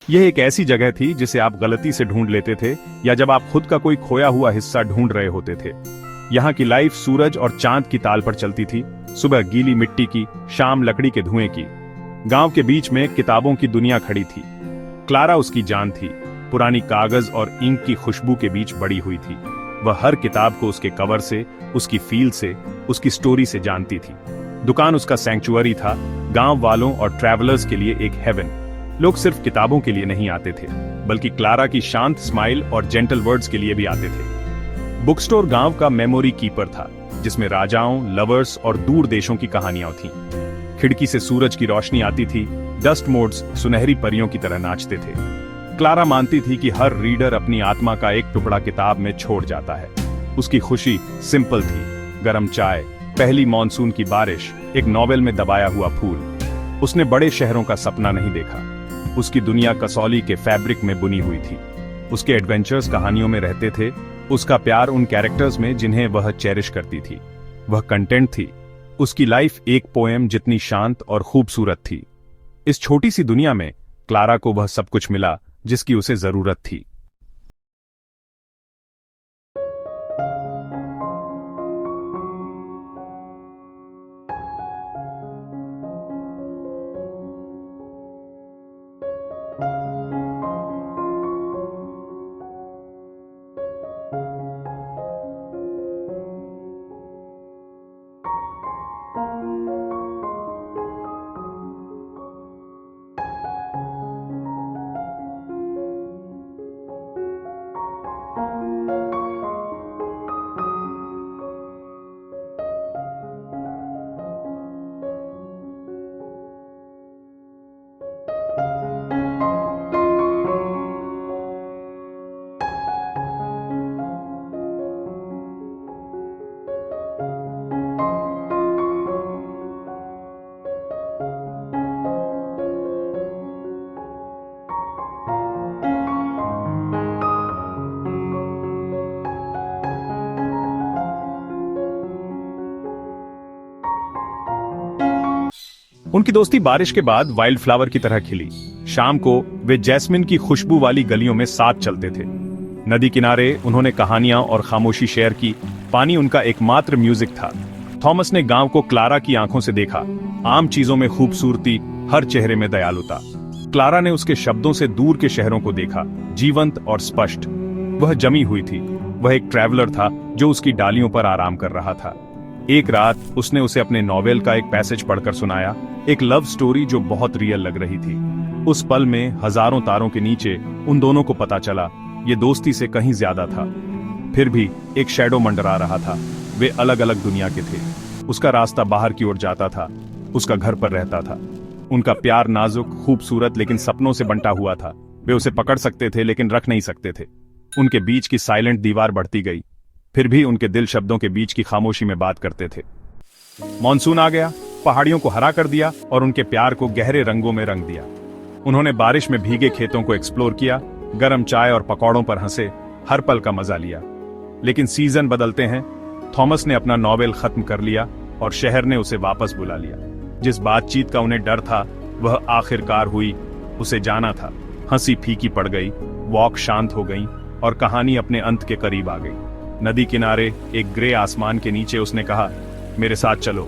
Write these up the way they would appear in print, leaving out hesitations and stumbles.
यह एक ऐसी जगह थी जिसे आप गलती से ढूंढ लेते थे या जब आप खुद का कोई खोया हुआ हिस्सा ढूंढ रहे होते थे। यहाँ की लाइफ सूरज और चांद की ताल पर चलती थी, सुबह गीली मिट्टी की, शाम लकड़ी के धुएं की। गांव के बीच में किताबों की दुनिया खड़ी थी। क्लारा उसकी जान थी, पुरानी कागज और इंक की खुशबू के बीच बड़ी हुई थी। वह हर किताब को उसके कवर से, उसकी फील से, उसकी स्टोरी से जानती थी। दुकान उसका सैंक्चुअरी था, गांव वालों और ट्रैवलर्स के लिए एक हेवन। लोग सिर्फ किताबों के लिए नहीं आते थे, बल्कि क्लारा की शांत स्माइल और जेंटल वर्ड्स के लिए भी आते थे। बुक स्टोर गांव का मेमोरी कीपर था, जिसमें राजाओं, लवर्स और दूर देशों की कहानियां थीं। खिड़की से सूरज की रोशनी आती थी, डस्ट मोड्स सुनहरी परियों की तरह नाचते थे। क्लारा मानती थी कि हर रीडर अपनी आत्मा का एक टुकड़ा किताब में छोड़ जाता है। उसकी खुशी सिंपल थी, गरम चाय, पहली मॉनसून की बारिश, एक नॉवेल में दबाया हुआ फूल। उसने बड़े शहरों का सपना नहीं देखा। उसकी दुनिया कसौली के फैब्रिक में बुनी हुई थी। उसके एडवेंचर्स कहानियों में रहते थे, उसका प्यार उन कैरेक्टर्स में जिन्हें वह चेरिश करती थी। वह कंटेंट थी। उसकी लाइफ एक पोएम जितनी शांत और खूबसूरत थी। इस छोटी सी दुनिया में क्लारा को वह सब कुछ मिला जिसकी उसे जरूरत थी। उनकी दोस्ती बारिश के बाद वाइल्ड फ्लावर की तरह खिली। शाम को वे जैस्मिन की खुशबू वाली गलियों में साथ चलते थे। नदी किनारे उन्होंने कहानियां और खामोशी शेयर की। पानी उनका एकमात्र म्यूजिक था। थॉमस ने गांव को क्लारा की आंखों से देखा, आम चीजों में खूबसूरती, हर चेहरे में दयालुता। क्लारा ने उसके शब्दों से दूर के शहरों को देखा, जीवंत और स्पष्ट। वह जमी हुई थी। वह एक ट्रैवलर था जो उसकी डालियों पर आराम कर रहा था। एक रात उसने उसे अपने नॉवेल का एक पैसेज पढ़कर सुनाया, एक लव स्टोरी जो बहुत रियल लग रही थी। उस पल में हजारों तारों के नीचे उन दोनों को पता चला ये दोस्ती से कहीं ज्यादा था। फिर भी एक शैडो मंडरा रहा था। वे अलग अलग दुनिया के थे। उसका रास्ता बाहर की ओर जाता था, उसका घर पर रहता था। उनका प्यार नाजुक, खूबसूरत लेकिन सपनों से बंटा हुआ था। वे उसे पकड़ सकते थे लेकिन रख नहीं सकते थे। उनके बीच की साइलेंट दीवार बढ़ती गई। फिर भी उनके दिल शब्दों के बीच की खामोशी में बात करते थे। मॉनसून आ गया, पहाड़ियों को हरा कर दिया और उनके प्यार को गहरे रंगों में रंग दिया। उन्होंने बारिश में भीगे खेतों को एक्सप्लोर किया, गरम चाय और पकौड़ों पर हंसे, हर पल का मजा लिया। लेकिन सीजन बदलते हैं। थॉमस ने अपना नॉवेल खत्म कर लिया और शहर ने उसे वापस बुला लिया। जिस बातचीत का उन्हें डर था वह आखिरकार हुई। उसे जाना था। हंसी फीकी पड़ गई, वॉक शांत हो गई और कहानी अपने अंत के करीब आ गई। नदी किनारे एक ग्रे आसमान के नीचे उसने कहा, मेरे साथ चलो।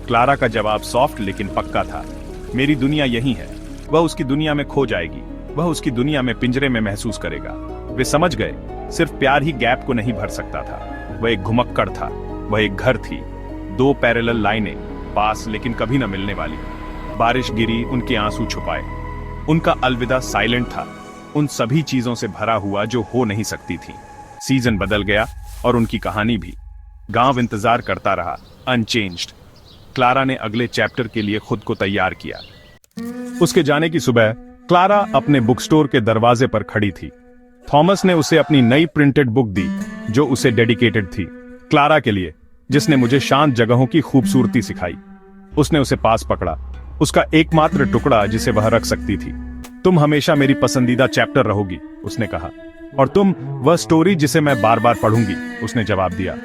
क्लारा का जवाब सॉफ्ट लेकिन पक्का था, मेरी दुनिया यही है। वह उसकी दुनिया में खो जाएगी, वह उसकी दुनिया में पिंजरे में महसूस करेगा। वे समझ गए, सिर्फ प्यार ही गैप को नहीं भर सकता था। वह एक घुमक्कड़ था, वह एक घर थी, दो पैरेलल लाइनें, पास लेकिन कभी न मिलने वाली। बारिश गिरी, उनके आंसू छुपाए। उनका अलविदा साइलेंट था, उन सभी चीजों से भरा हुआ जो हो नहीं सकती थी। सीजन बदल गया और उनकी कहानी भी। गांव इंतजार करता रहा, अनचेंज्ड। क्लारा ने अगले चैप्टर के लिए खुद को तैयार किया। उसके जाने की सुबह क्लारा अपने बुक स्टोर के दरवाजे पर खड़ी थी। थॉमस ने उसे अपनी नई प्रिंटेड बुक दी जो उसे डेडिकेटेड थी, क्लारा के लिए, जिसने मुझे शांत जगहों की खूबसूरती सिखाई। उसने उसे पास पकड़ा, उसका एकमात्र टुकड़ा जिसे वह रख सकती थी। तुम हमेशा मेरी पसंदीदा चैप्टर रहोगी, उसने कहा, और तुम वह स्टोरी जिसे मैं बार बार पढ़ूंगी, उसने जवाब दिया।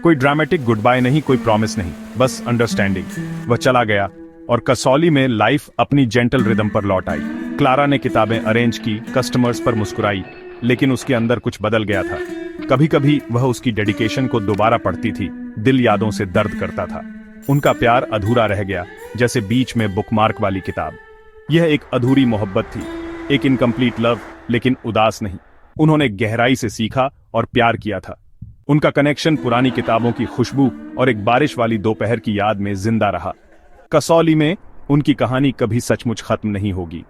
कोई ड्रामेटिक गुड बाय नहीं, कोई प्रॉमिस नहीं, बस अंडरस्टैंडिंग। वह चला गया और कसौली में लाइफ अपनी जेंटल रिदम पर लौट आई। क्लारा ने किताबें अरेंज की, कस्टमर्स पर मुस्कुराई, लेकिन उसके अंदर कुछ बदल गया था। कभी कभी वह उसकी डेडिकेशन को दोबारा पढ़ती थी, दिल यादों से दर्द करता था। उनका प्यार अधूरा रह गया, जैसे बीच में बुकमार्क वाली किताब। यह एक अधूरी मोहब्बत थी, एक इनकम्प्लीट लव, लेकिन उदास नहीं। उन्होंने गहराई से सीखा और प्यार किया था। उनका कनेक्शन पुरानी किताबों की खुशबू और एक बारिश वाली दोपहर की याद में जिंदा रहा। कसौली में उनकी कहानी कभी सचमुच खत्म नहीं होगी।